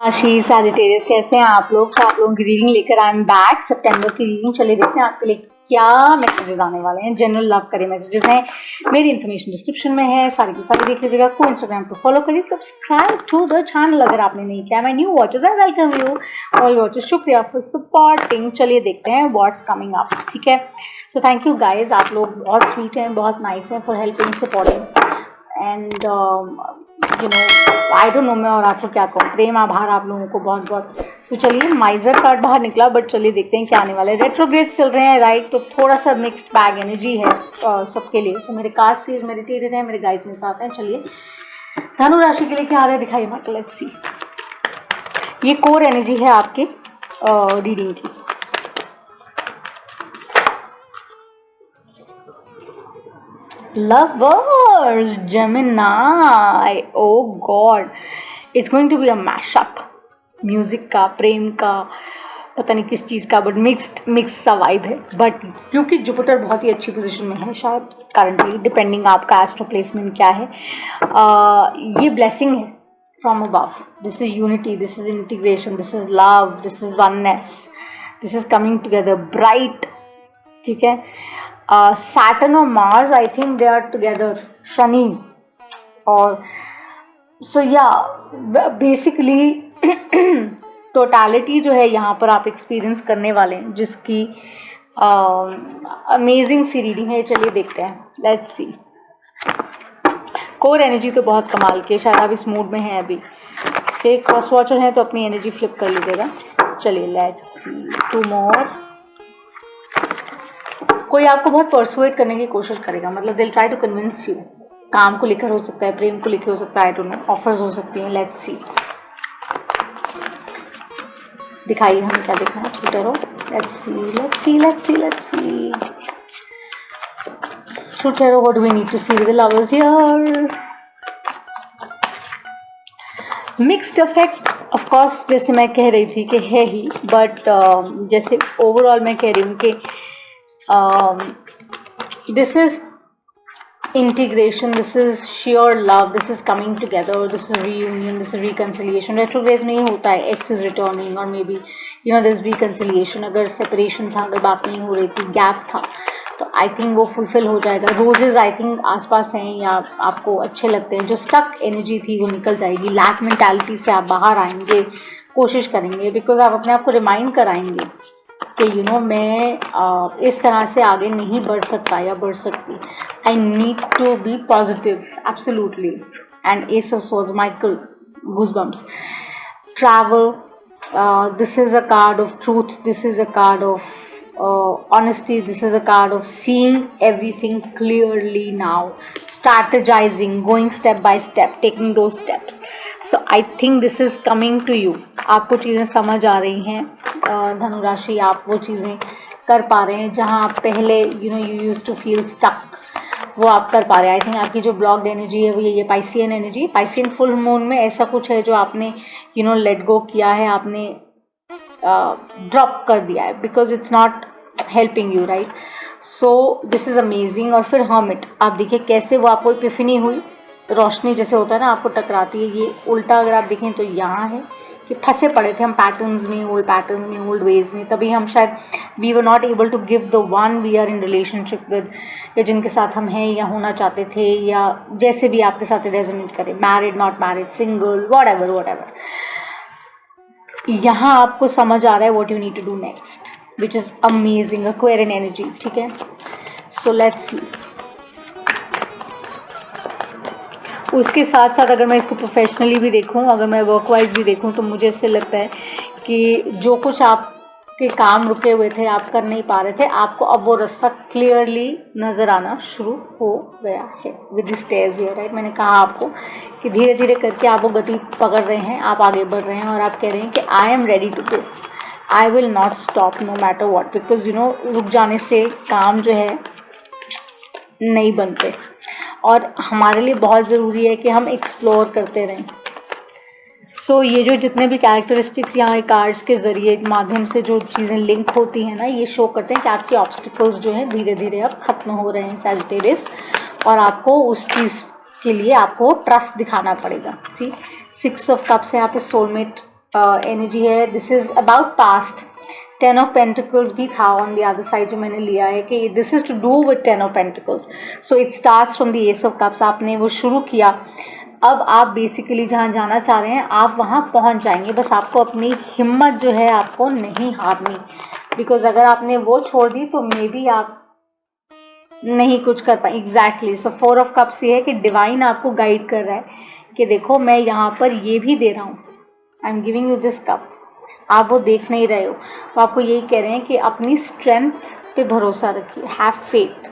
राशि सैजिटेरियस, कैसे हैं आप लोग? आप लोगों की रीडिंग लेकर आई एम बैक। सितंबर की रीडिंग चलिए देखते हैं आपके लिए क्या मैसेजेस आने वाले हैं। जनरल लव करे मैसेजेस हैं, मेरी इन्फॉर्मेशन डिस्क्रिप्शन में है, सारी की सारी देख लीजिएगा। को इंस्टाग्राम पर फॉलो करिए, सब्सक्राइब टू द चैनल अगर आपने नहीं किया। My new watchers I welcome you all watchers, शुक्रिया फॉर सपोर्टिंग। चलिए देखते हैं व्हाट्स कमिंग अप, ठीक है। सो थैंक यू गाइज, आप लोग बहुत स्वीट हैं, बहुत नाइस हैं for helping supporting and you know I don't know मैं और आपको क्या कहूँ, प्रेम आभार आप लोगों को बहुत बहुत। सो चलिए माइजर कार्ड बाहर निकला, बट चलिए देखते हैं क्या आने वाला है। रेट्रोग्रेड्स चल रहे हैं राइट, तो थोड़ा सा मिक्स्ड बैग एनर्जी है सबके लिए। सो मेरे कार्ड से मेडिटेटेड है, मेरे गाइड्स मेरे साथ हैं। चलिए धनु राशि के लिए क्या आ रहा है दिखाइए मार्क, लेट्स सी। ये कोर एनर्जी है आपके रीडिंग की। Lovers, Gemini, oh God, it's going to be a mashup. Music का, प्रेम का, पता नहीं किस चीज़ का, बट मिक्स सा वाइब है। बट क्योंकि जुपिटर बहुत ही अच्छी पोजीशन में है शायद करंटली, डिपेंडिंग आपका एस्ट्रो प्लेसमेंट क्या है। ये ब्लेसिंग है from above. This is unity, this is integration, this is love, this is oneness, this is coming together bright, ठीक है। Saturn और Mars, I think they are together, Shani और so yeah, basically totality जो है यहाँ पर आप एक्सपीरियंस करने वाले हैं, जिसकी अमेजिंग सी रीडिंग है। चलिए देखते हैं, लेट्स सी। कोर एनर्जी तो बहुत कमाल की है, शायद आप इस मूड में हैं अभी। ओके, क्रॉस वॉचर हैं तो अपनी एनर्जी फ्लिप कर लीजिएगा। चलिए लेट्स सी टू मोर। कोई आपको बहुत परसुएट करने की कोशिश करेगा, मतलब दिल ट्राई टू कन्विंस यू। काम को लेकर हो सकता है, प्रेम को लेकर हो सकता है, आई डोंट नो, ऑफर्स हो सकती हैं। लेट्स सी, दिखाइए हमें क्या देखना है। छूटे रहो, let's see let's see let's see let's see. छूटे रहो, what do we need to see with the lovers here. Mixed effect of course, जैसे मैं कह रही थी कि है ही, बट जैसे ओवरऑल मैं कह रही हूँ कि this is integration, this is sheer love, this is coming together, this is reunion, this is reconciliation. Retrograde में ही होता है, X is returning और maybe you know there's reconciliation। अगर separation था, अगर बात नहीं हो रही थी, gap था, तो आई थिंक वो फुलफिल हो जाएगा। रोजेज आई थिंक आसपास हैं या आपको अच्छे लगते हैं। जो स्टक एनर्जी थी वो निकल जाएगी। लैक मेंटालिटी से आप बाहर आएंगे, कोशिश करेंगे, बिकॉज आप अपने आप को रिमाइंड कराएंगे कि यू नो मैं इस तरह से आगे नहीं बढ़ सकता या बढ़ सकती। I need to be positive, absolutely. And ace of swords, Michael, goosebumps, travel, this is a card of truth, this is a card of honesty, this is a card of seeing everything clearly now, strategizing, going step by step, taking those steps. So I think this is coming to you. आपको चीज़ें समझ आ रही हैं धनु राशि, आप वो चीज़ें कर पा रहे हैं जहाँ आप पहले you used to feel stuck, वो आप कर पा रहे हैं। आई थिंक आपकी जो ब्लॉक्ड एनर्जी है वो ये Piscean energy, Piscean full moon में ऐसा कुछ है जो आपने लेट गो किया है, आपने ड्रॉप कर दिया है, because it's not helping you, right. So this is amazing. और फिर हर्मिट, आप देखिए कैसे वो आपको एपिफनी हुई, रोशनी जैसे होता है ना, आपको टकराती है। ये उल्टा अगर आप देखें तो यहाँ है कि फंसे पड़े थे हम पैटर्न्स में, ओल्ड पैटर्न में, ओल्ड वेज में। तभी हम शायद we were not able to give the one we are in relationship with, या जिनके साथ हम हैं या होना चाहते थे, या जैसे भी आपके साथ रेजोनेट करे, married, not married, single, whatever. यहाँ आपको समझ आ रहा है what you need to do next, which is amazing, aquarian energy, ठीक है। So let's see. उसके साथ साथ अगर मैं इसको प्रोफेशनली भी देखूँ, अगर मैं वर्क वाइज भी देखूँ, तो मुझे इससे लगता है कि जो कुछ आपके काम रुके हुए थे, आप कर नहीं पा रहे थे, आपको अब वो रास्ता क्लियरली नज़र आना शुरू हो गया है with the stairs here, right. मैंने कहा आपको कि धीरे धीरे करके आप वो गति पकड़ रहे हैं, आप आगे बढ़ रहे हैं और आप कह रहे हैं कि I am ready to go, I will not stop no matter what, because रुक जाने से काम जो है नहीं बनते, और हमारे लिए बहुत ज़रूरी है कि हम एक्सप्लोर करते रहें। सो ये जो जितने भी कैरेक्टरिस्टिक्स यहाँ कार्ड्स के ज़रिए माध्यम से जो चीज़ें लिंक होती हैं ना, ये शो करते हैं कि आपके ऑब्स्टिकल्स जो हैं धीरे धीरे अब ख़त्म हो रहे हैं सैजिटेरियस, और आपको उस चीज़ के लिए आपको ट्रस्ट दिखाना पड़ेगा। सी 6 ऑफ कप्स है, यहाँ पे सोलमेट एनर्जी है, this is about past. 10 of pentacles भी था ऑन द अदर साइड जो मैंने लिया है कि this is to do with 10 of pentacles. So it starts from the ace of cups. आपने वो शुरू किया, अब आप बेसिकली जहाँ जाना चाह रहे हैं आप वहाँ पहुँच जाएंगे. बस आपको अपनी हिम्मत जो है आपको नहीं हारनी, बिकॉज अगर आपने वो छोड़ दी तो मे बी आप नहीं कुछ कर पाए. एग्जैक्टली. सो 4 ऑफ कप्स ये है कि डिवाइन आपको गाइड कर रहा है कि देखो मैं यहाँ पर ये भी दे रहा हूँ, I am giving you this cup. आप वो देख नहीं रहे हो, तो आपको यही कह रहे हैं कि अपनी स्ट्रेंथ पे भरोसा रखिए. Have faith.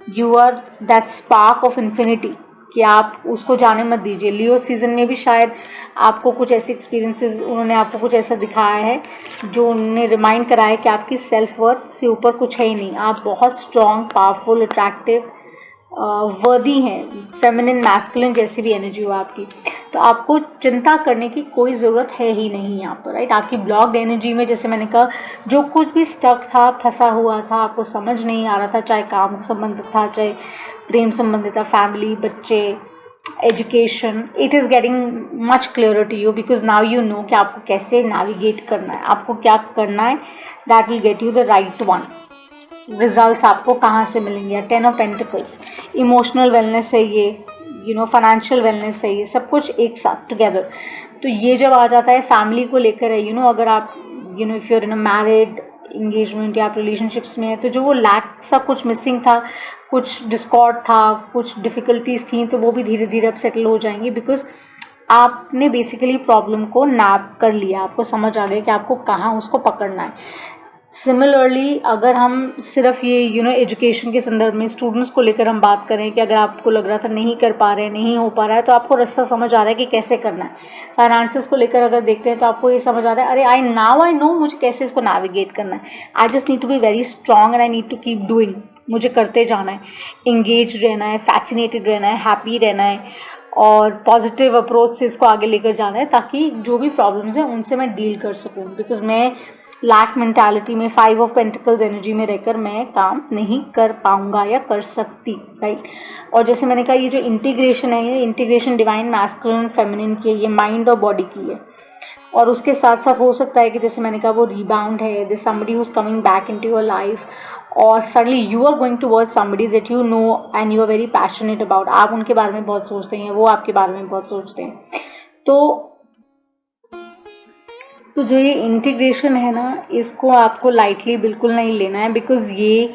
You are that spark of infinity, कि आप उसको जाने मत दीजिए. लियो सीजन में भी शायद आपको कुछ ऐसे एक्सपीरियंसेस, उन्होंने आपको कुछ ऐसा दिखाया है जो उन्होंने रिमाइंड कराया है कि आपकी सेल्फ वर्थ से ऊपर कुछ है ही नहीं. आप बहुत स्ट्रॉन्ग, पावरफुल, अट्रैक्टिव, वर्दी हैं. फेमिनिन, मैस्कुलिन जैसी भी एनर्जी हो आपकी, तो आपको चिंता करने की कोई ज़रूरत है ही नहीं यहाँ पर. राइट. आपकी ब्लॉक्ड एनर्जी में, जैसे मैंने कहा, जो कुछ भी स्टक था, फंसा हुआ था, आपको समझ नहीं आ रहा था, चाहे काम संबंधित था, चाहे प्रेम संबंधित था, फैमिली, बच्चे, education, it is getting much clearer to you, because now you know कि आपको कैसे नेविगेट करना है, आपको क्या करना है. That will get you the right one. Results आपको कहाँ से मिलेंगे. 10 ऑफ पेंटिकल्स. इमोशनल वेलनेस है ये, फाइनेंशियल वेलनेस है ये, सब कुछ एक साथ टुगेदर. तो ये जब आ जाता है फैमिली को लेकर है, अगर आप if you are in a married engagement या आप रिलेशनशिप्स में है, तो जो वो लैक सा कुछ मिसिंग था, कुछ डिस्कॉर्ड था, कुछ डिफ़िकल्टीज थी, तो वो भी धीरे धीरे अब सेटल हो जाएंगी, बिकॉज आपने बेसिकली प्रॉब्लम को नैप कर लिया. आपको समझ आ गया कि आपको कहाँ उसको पकड़ना है. सिमिलरली अगर हम सिर्फ ये एजुकेशन के संदर्भ में स्टूडेंट्स को लेकर हम बात करें कि अगर आपको लग रहा था नहीं कर पा रहे हैं, नहीं हो पा रहा है, तो आपको रास्ता समझ आ रहा है कि कैसे करना है. फाइनेंसेस को लेकर अगर देखते हैं तो आपको ये समझ आ रहा है, अरे आई नो मुझे कैसे इसको नेविगेट करना है. I just need to be very strong and I need to keep doing. मुझे करते जाना है, इंगेज रहना है, फैसिनेटेड रहना है, हैप्पी रहना है, और पॉजिटिव अप्रोच से इसको आगे लेकर जाना है, ताकि जो भी प्रॉब्लम्स हैं उनसे मैं डील कर सकूँ. बिकॉज मैं लैक मेंटालिटी में, 5 ऑफ पेंटिकल्स एनर्जी में रहकर मैं काम नहीं कर पाऊंगा या कर सकती. राइट. और जैसे मैंने कहा, ये जो इंटीग्रेशन है, ये इंटीग्रेशन डिवाइन मैस्कुलिन फेमिनिन की है, ये माइंड और बॉडी की है. और उसके साथ साथ हो सकता है कि जैसे मैंने कहा वो रीबाउंड है, this somebody who is coming back into your life, और suddenly you are going towards somebody that you know and you are very passionate about. आप उनके बारे में बहुत सोचते हैं, वो आपके बारे में बहुत सोचते हैं. तो जो ये इंटीग्रेशन है ना, इसको आपको लाइटली बिल्कुल नहीं लेना है, बिकॉज ये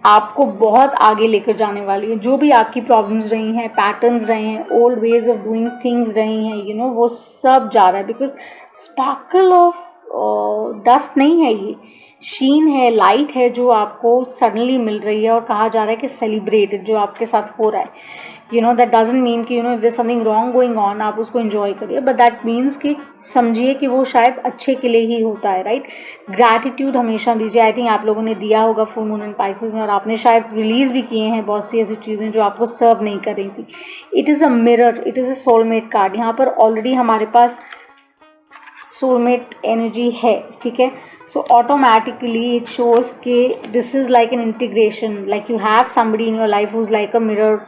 आपको बहुत आगे लेकर जाने वाली है. जो भी आपकी प्रॉब्लम्स रही हैं, पैटर्न्स रहे हैं, old ways of doing things रही हैं, वो सब जा रहा है. बिकॉज स्पार्कल ऑफ डस्ट नहीं है, ये शीन है, लाइट है, जो आपको सडनली मिल रही है. और कहा जा रहा है कि सेलिब्रेट जो आपके साथ हो रहा है. दैट डजंट मीन कि if there something wrong going on आप उसको एंजॉय करिए, बट दैट मीन्स कि समझिए कि वो शायद अच्छे के लिए ही होता है. राइट. ग्रैटिट्यूड हमेशा दीजिए. आई थिंक आप लोगों ने दिया होगा फुल मून एंड पाइसेस में, और आपने शायद रिलीज़ भी किए हैं बहुत सी ऐसी चीज़ें जो आपको सर्व नहीं कर रही थी. It is a mirror, it is a soulmate card. यहाँ पर ऑलरेडी हमारे पास सोलमेट एनर्जी है. ठीक है. सो ऑटोमेटिकली इट शोज कि this is like an integration, like you have somebody in your life who is like a mirror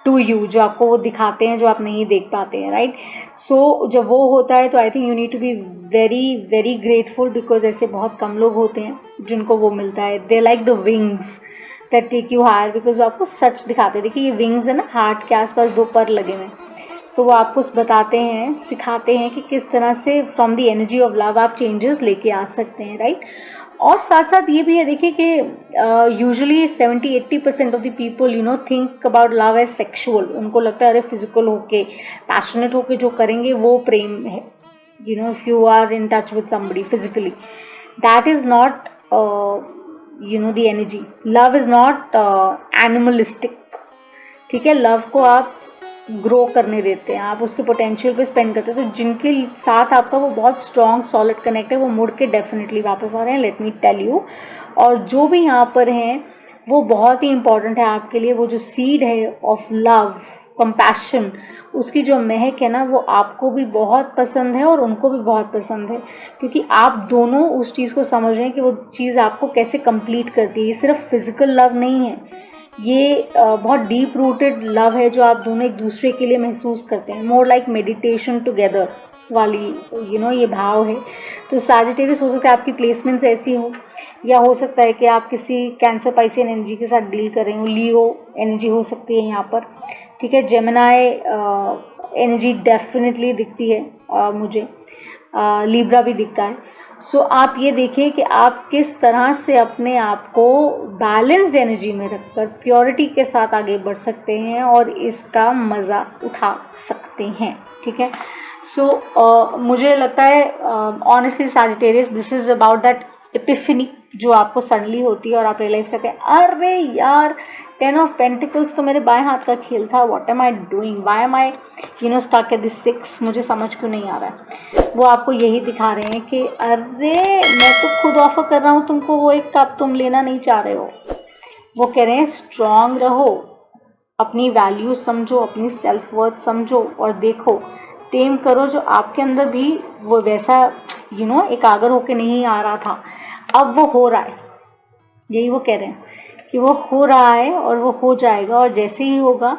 to you, जो आपको वो दिखाते हैं जो आप नहीं देख पाते हैं. राइट. सो जब वो होता है तो I think you need to be very very grateful, because ऐसे बहुत कम लोग होते हैं जिनको वो मिलता है. They like the wings that take you higher, because वो आपको सच दिखाते हैं. देखिए ये विंग्स है ना, हार्ट के आसपास 2 पर लगे हुए, तो वो आपको बताते हैं, सिखाते हैं कि किस तरह से from the energy of love आप चेंजेस लेके आ सकते हैं. राइट. और साथ साथ ये भी है, देखिए कि usually 70-80% of the people think about love as sexual. उनको लगता है अरे फिजिकल होके, पैशनेट होके जो करेंगे वो प्रेम है. If you are in touch with somebody physically, that is not the energy. Love is not animalistic. ठीक है. लव को आप ग्रो करने देते हैं, आप उसके पोटेंशियल पे स्पेंड करते हैं. तो जिनके साथ आपका वो बहुत स्ट्रॉन्ग सॉलिड कनेक्ट है, वो मुड़ के डेफिनेटली वापस आ रहे हैं, लेट मी टेल यू. और जो भी यहाँ पर हैं वो बहुत ही इंपॉर्टेंट है आपके लिए. वो जो सीड है ऑफ लव, कंपैशन, उसकी जो महक है ना, वो आपको भी बहुत पसंद है और उनको भी बहुत पसंद है, क्योंकि आप दोनों उस चीज़ को समझ रहे हैं कि वो चीज़ आपको कैसे कंप्लीट करती है. ये सिर्फ फिजिकल लव नहीं है, ये बहुत डीप रूटेड लव है जो आप दोनों एक दूसरे के लिए महसूस करते हैं. More like meditation together. वाली ये भाव है। तो सैजिटेरियस हो सकता है आपकी प्लेसमेंट्स ऐसी हो, या हो सकता है कि आप किसी कैंसर पाइसियन एनर्जी के साथ डील कर रहे हो, लियो एनर्जी हो सकती है यहाँ पर, ठीक है। जेमिनाई एनर्जी डेफिनेटली दिखती है मुझे, लिब्रा भी दिखता है। सो आप ये देखिए कि आप किस तरह से अपने आप को बैलेंस्ड एनर्जी में रखकर प्योरिटी के साथ आगे बढ़ सकते हैं और इसका मज़ा उठा सकते हैं, ठीक है। सो मुझे लगता है honestly Sagittarius, this is about that Epiphany जो आपको सडनली होती है और आप रियलाइज़ करते हैं अरे यार 10 ऑफ पेंटिकल्स तो मेरे बाएं हाथ का खेल था, what am I doing, why am I stuck at this 6, मुझे समझ क्यों नहीं आ रहा है। वो आपको यही दिखा रहे हैं कि अरे मैं तो खुद ऑफर कर रहा हूँ तुमको वो एक कप, तुम लेना नहीं चाह रहे हो। वो कह रहे हैं स्ट्रांग रहो, अपनी वैल्यू समझो, अपनी सेल्फ वर्थ समझो और देखो टेम करो जो आपके अंदर भी वो वैसा एकाग्र होके नहीं आ रहा था, अब वो हो रहा है। यही वो कह रहे हैं कि वो हो रहा है और वो हो जाएगा, और जैसे ही होगा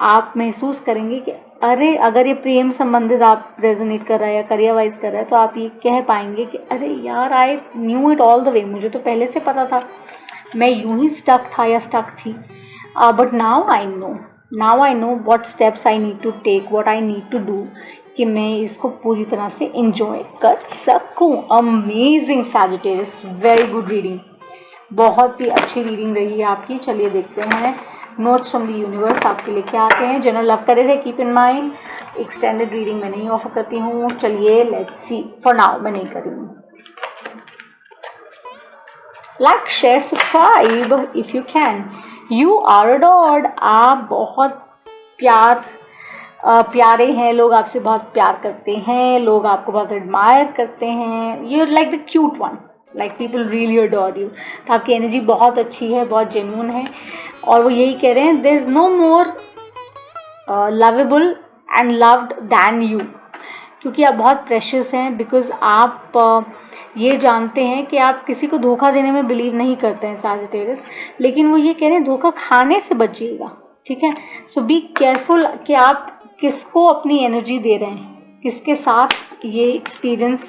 आप महसूस करेंगे कि अरे अगर ये प्रेम संबंधित आप रेजोनेट कर रहा है या करियर वाइज कर रहा है तो आप ये कह पाएंगे कि अरे यार I knew it all the way, मुझे तो पहले से पता था, मैं यूं ही स्टक था या स्टक थी, but now I know what steps I need to take, what I need to do कि मैं इसको पूरी तरह से इंजॉय कर सकूं। Amazing Sagittarius, very good reading, बहुत ही अच्छी रीडिंग रही है आपकी। चलिए देखते हैं नोट्स फ्रॉम द यूनिवर्स आपके लिए क्या आते हैं। जनरल लव करे थे, keep in mind, extended reading मैं नहीं ऑफर करती हूँ। चलिए लेट्स सी, फॉर नाउ मैं नहीं कर रही हूँ। Like share subscribe if you can, you are adored, आप बहुत प्यारे हैं, लोग आपसे बहुत प्यार करते हैं, लोग आपको बहुत एडमायर करते हैं, you are like the cute one, like people really adore you. तो आपकी एनर्जी बहुत अच्छी है, बहुत जेन्युइन है, और वो यही कह रहे हैं there is no more lovable and loved than you, क्योंकि आप बहुत प्रेशियस हैं, बिकॉज आप ये जानते हैं कि आप किसी को धोखा देने में बिलीव नहीं करते हैं सैजिटेरियस, लेकिन वो ये कह रहे हैं धोखा खाने से बचिएगा, ठीक है। सो बी केयरफुल कि आप किसको अपनी एनर्जी दे रहे हैं, किसके साथ ये एक्सपीरियंस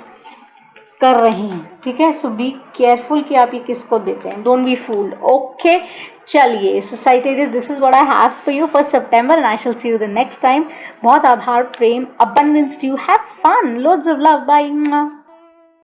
कर रहे हैं, ठीक है। सो बी केयरफुल कि आप ये किसको देते हैं, डोंट बी फूल्ड, ओके। चलिए Sagittarius, this is what I have for you for September and I shall see you the next time. बहुत आभार, प्रेम, abundance to you, have fun, loads of love, bye.